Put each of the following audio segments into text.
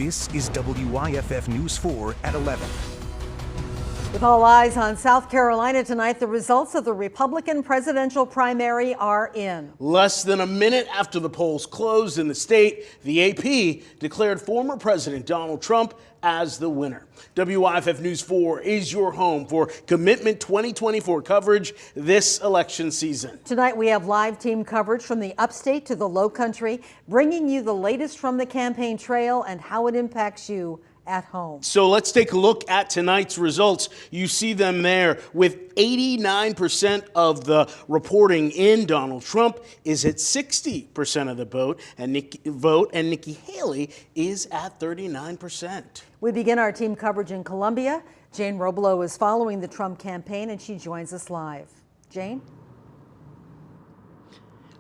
This is WYFF News 4 at 11. With all eyes on South Carolina tonight, the results of the Republican presidential primary are in. Less than a minute after the polls closed in the state, the AP declared former President Donald Trump as the winner. WYFF News 4 is your home for Commitment 2024 coverage this election season. Tonight we have live team coverage from the upstate to the low country, bringing you the latest from the campaign trail and how it impacts you at home. So let's take a look at tonight's results. You see them there with 89% of the reporting in. Donald Trump is at 60% of the vote, and Nikki Haley is at 39%. We begin our team coverage in Columbia. Jane Roblo is following the Trump campaign and she joins us live. Jane?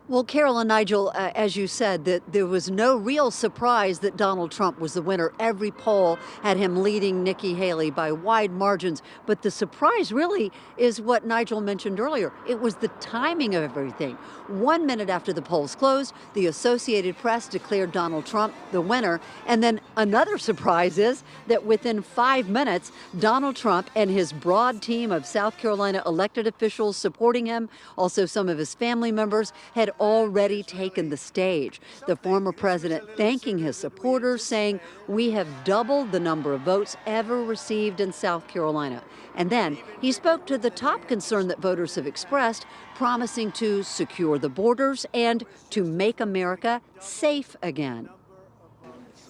Well, Carol and Nigel, as you said, that there was no real surprise that Donald Trump was the winner. Every poll had him leading Nikki Haley by wide margins. But the surprise really is what Nigel mentioned earlier. It was the timing of everything. 1 minute after the polls closed, the Associated Press declared Donald Trump the winner. And then another surprise is that within 5 minutes, Donald Trump and his broad team of South Carolina elected officials supporting him, also some of his family members, had already taken the stage. The former president thanking his supporters, saying, "We have doubled the number of votes ever received in South Carolina." And then he spoke to the top concern that voters have expressed, promising to secure the borders and to make America safe again.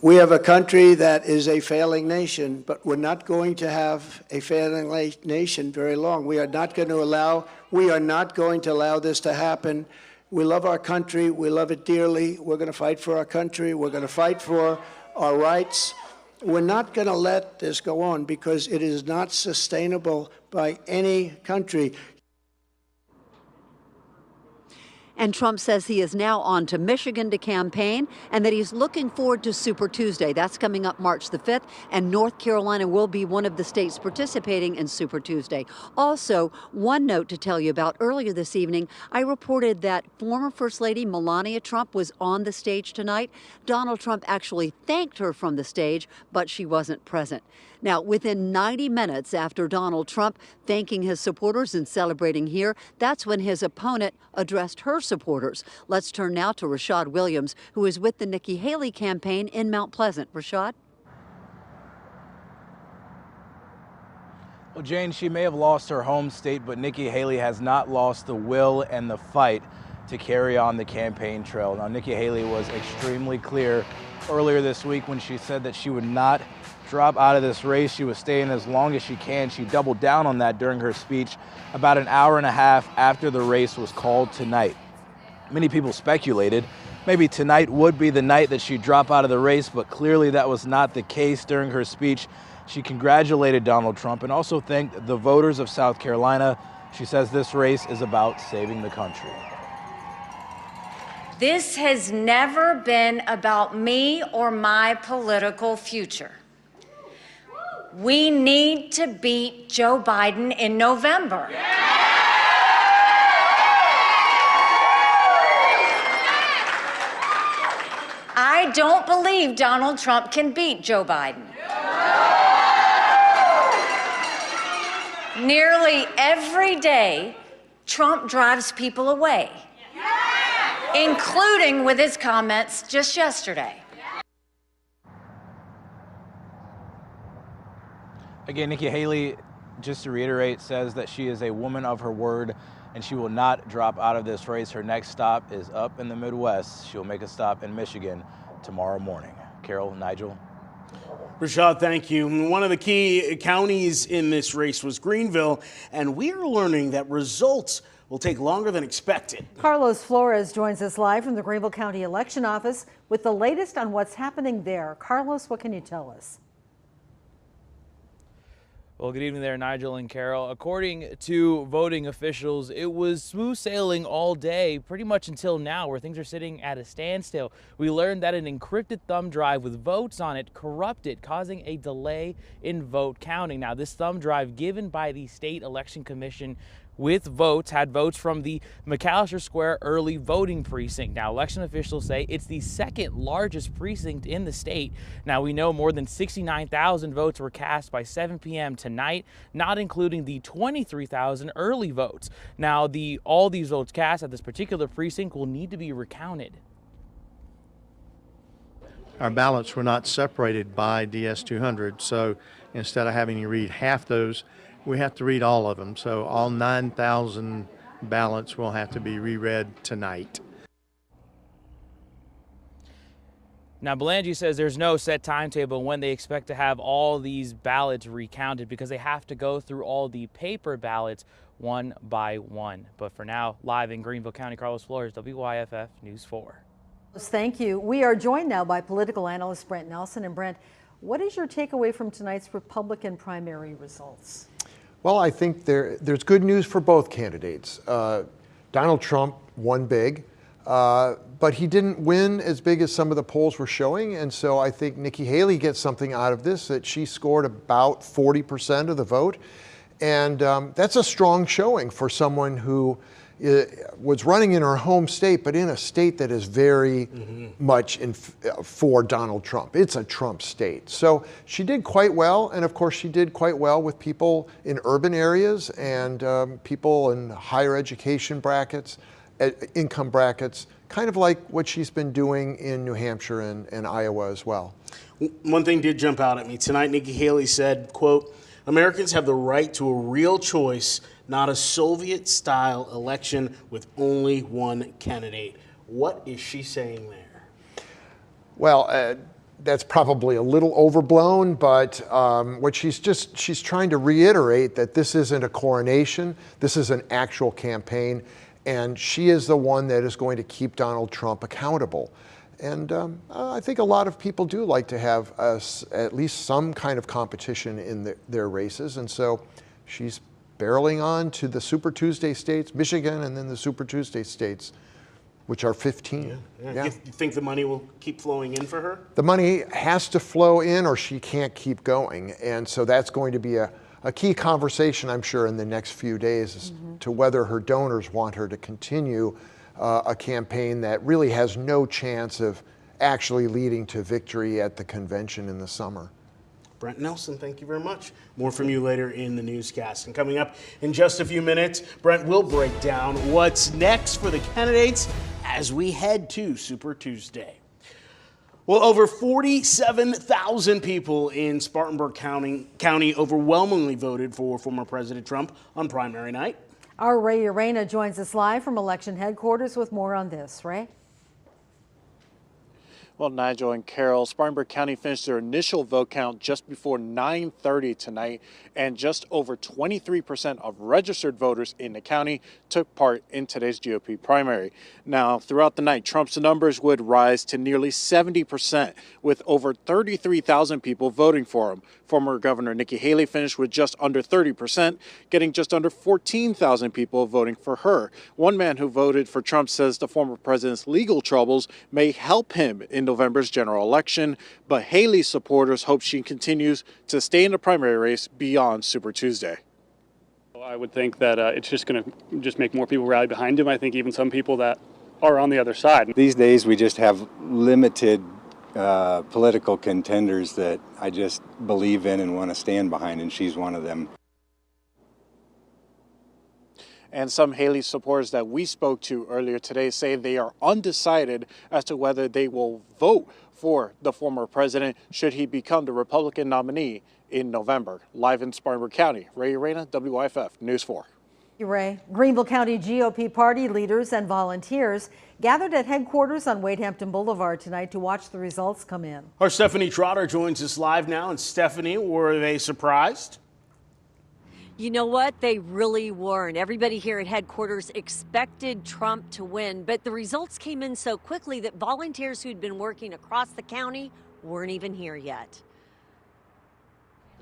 We have a country that is a failing nation, but we're not going to have a failing nation very long. We are not going to allow this to happen. We love our country. We love it dearly. We're going to fight for our country. We're going to fight for our rights. We're not going to let this go on because it is not sustainable by any country. And Trump says he is now on to Michigan to campaign and that he's looking forward to Super Tuesday. That's coming up March the 5th, and North Carolina will be one of the states participating in Super Tuesday. Also, one note to tell you about: earlier this evening, I reported that former First Lady Melania Trump was on the stage tonight. Donald Trump actually thanked her from the stage, but she wasn't present. Now, within 90 minutes after Donald Trump thanking his supporters and celebrating here, that's when his opponent addressed her supporters. Let's turn now to Rashad Williams, who is with the Nikki Haley campaign in Mount Pleasant. Rashad? Well, Jane, she may have lost her home state, but Nikki Haley has not lost the will and the fight to carry on the campaign trail. Now, Nikki Haley was extremely clear earlier this week when she said that she would not drop out of this race. She was staying as long as she can. She doubled down on that during her speech about an hour and a half after the race was called tonight. Many people speculated maybe tonight would be the night that she'd drop out of the race, but clearly that was not the case. During her speech, she congratulated Donald Trump and also thanked the voters of South Carolina. She says this race is about saving the country. This has never been about me or my political future. We need to beat Joe Biden in November. I don't believe Donald Trump can beat Joe Biden. Nearly every day, Trump drives people away, including with his comments just yesterday. Again, Nikki Haley, just to reiterate, says that she is a woman of her word and she will not drop out of this race. Her next stop is up in the Midwest. She'll make a stop in Michigan tomorrow morning. Carol, Nigel. Rashad, thank you. One of the key counties in this race was Greenville, and we are learning that results will take longer than expected. Carlos Flores joins us live from the Greenville County Election Office with the latest on what's happening there. Carlos, what can you tell us? Well, good evening there, Nigel and Carol. According to voting officials, it was smooth sailing all day, pretty much until now, where things are sitting at a standstill. We learned that an encrypted thumb drive with votes on it corrupted, causing a delay in vote counting. Now, this thumb drive given by the State Election Commission with votes, had votes from the McAllister Square early voting precinct. Now, election officials say it's the second largest precinct in the state. Now, we know more than 69,000 votes were cast by 7 p.m. tonight, not including the 23,000 early votes. Now, all these votes cast at this particular precinct will need to be recounted. Our ballots were not separated by DS200, so instead of having to read half those, we have to read all of them. So all 9,000 ballots will have to be reread tonight. Now, Belangi says there's no set timetable when they expect to have all these ballots recounted because they have to go through all the paper ballots one by one. But for now, live in Greenville County, Carlos Flores, WYFF News 4. Thank you. We are joined now by political analyst Brent Nelson. And Brent, what is your takeaway from tonight's Republican primary results? Well, I think there's good news for both candidates. Donald Trump won big, but he didn't win as big as some of the polls were showing. And so I think Nikki Haley gets something out of this, that she scored about 40% of the vote. And that's a strong showing for someone who was running in her home state, but in a state that is very much for Donald Trump. It's a Trump state. So she did quite well. And of course, she did quite well with people in urban areas and people in higher education brackets, income brackets, kind of like what she's been doing in New Hampshire and Iowa as well. One thing did jump out at me. Tonight, Nikki Haley said, quote, "Americans have the right to a real choice, not a Soviet-style election with only one candidate." What is she saying there? Well, that's probably a little overblown, but what she's trying to reiterate that this isn't a coronation, this is an actual campaign, and she is the one that is going to keep Donald Trump accountable. And I think a lot of people do like to have at least some kind of competition in their races, and so she's barreling on to the Super Tuesday states, Michigan, and then the Super Tuesday states, which are 15. Yeah. You think the money will keep flowing in for her? The money has to flow in or she can't keep going. And so that's going to be a key conversation, I'm sure, in the next few days as to whether her donors want her to continue a campaign that really has no chance of actually leading to victory at the convention in the summer. Brent Nelson, thank you very much. More from you later in the newscast. And coming up in just a few minutes, Brent will break down what's next for the candidates as we head to Super Tuesday. Well, over 47,000 people in Spartanburg County overwhelmingly voted for former President Trump on primary night. Our Ray Urena joins us live from election headquarters with more on this. Ray? Well, Nigel and Carol, Spartanburg County finished their initial vote count just before 9:30 tonight, and just over 23% of registered voters in the county took part in today's GOP primary. Now, throughout the night, Trump's numbers would rise to nearly 70%, with over 33,000 people voting for him. Former Governor Nikki Haley finished with just under 30%, getting just under 14,000 people voting for her. One man who voted for Trump says the former president's legal troubles may help him in November's general election, but Haley's supporters hope she continues to stay in the primary race beyond Super Tuesday. I would think that it's just going to make more people rally behind him. I think even some people that are on the other side. These days we just have limited political contenders that I just believe in and want to stand behind, and she's one of them. And some Haley supporters that we spoke to earlier today say they are undecided as to whether they will vote for the former president should he become the Republican nominee in November. Live in Spartanburg County, Ray Urena, WYFF News 4. Ray. Greenville County GOP party leaders and volunteers gathered at headquarters on Wade Hampton Boulevard tonight to watch the results come in. Our Stephanie Trotter joins us live now. And Stephanie, were they surprised? You know what? They really weren't. Everybody here at headquarters expected Trump to win, but the results came in so quickly that volunteers who'd been working across the county weren't even here yet.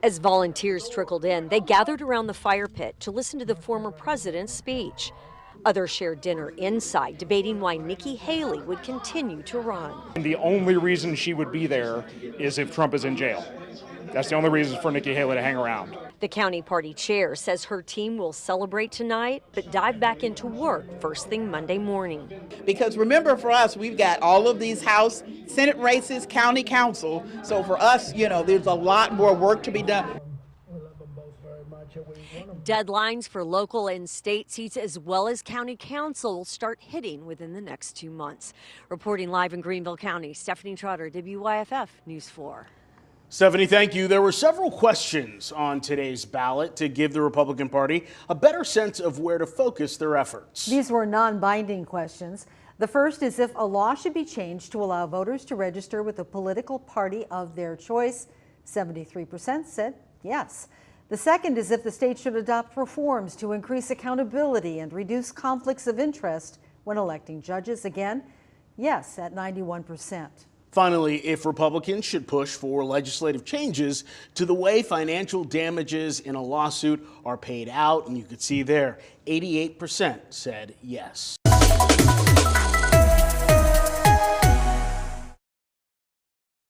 As volunteers trickled in, they gathered around the fire pit to listen to the former president's speech. Others shared dinner inside, debating why Nikki Haley would continue to run. And the only reason she would be there is if Trump is in jail. That's the only reason for Nikki Haley to hang around. The county party chair says her team will celebrate tonight, but dive back into work first thing Monday morning. Because remember, for us, we've got all of these House, Senate races, county council. So for us, there's a lot more work to be done. Deadlines for local and state seats as well as county council will start hitting within the next 2 months. Reporting live in Greenville County, Stephanie Trotter, WYFF News 4. Stephanie, thank you. There were several questions on today's ballot to give the Republican Party a better sense of where to focus their efforts. These were non-binding questions. The first is if a law should be changed to allow voters to register with a political party of their choice. 73% said yes. The second is if the state should adopt reforms to increase accountability and reduce conflicts of interest when electing judges. Again, yes at 91%. Finally, if Republicans should push for legislative changes to the way financial damages in a lawsuit are paid out, and you could see there, 88% said yes.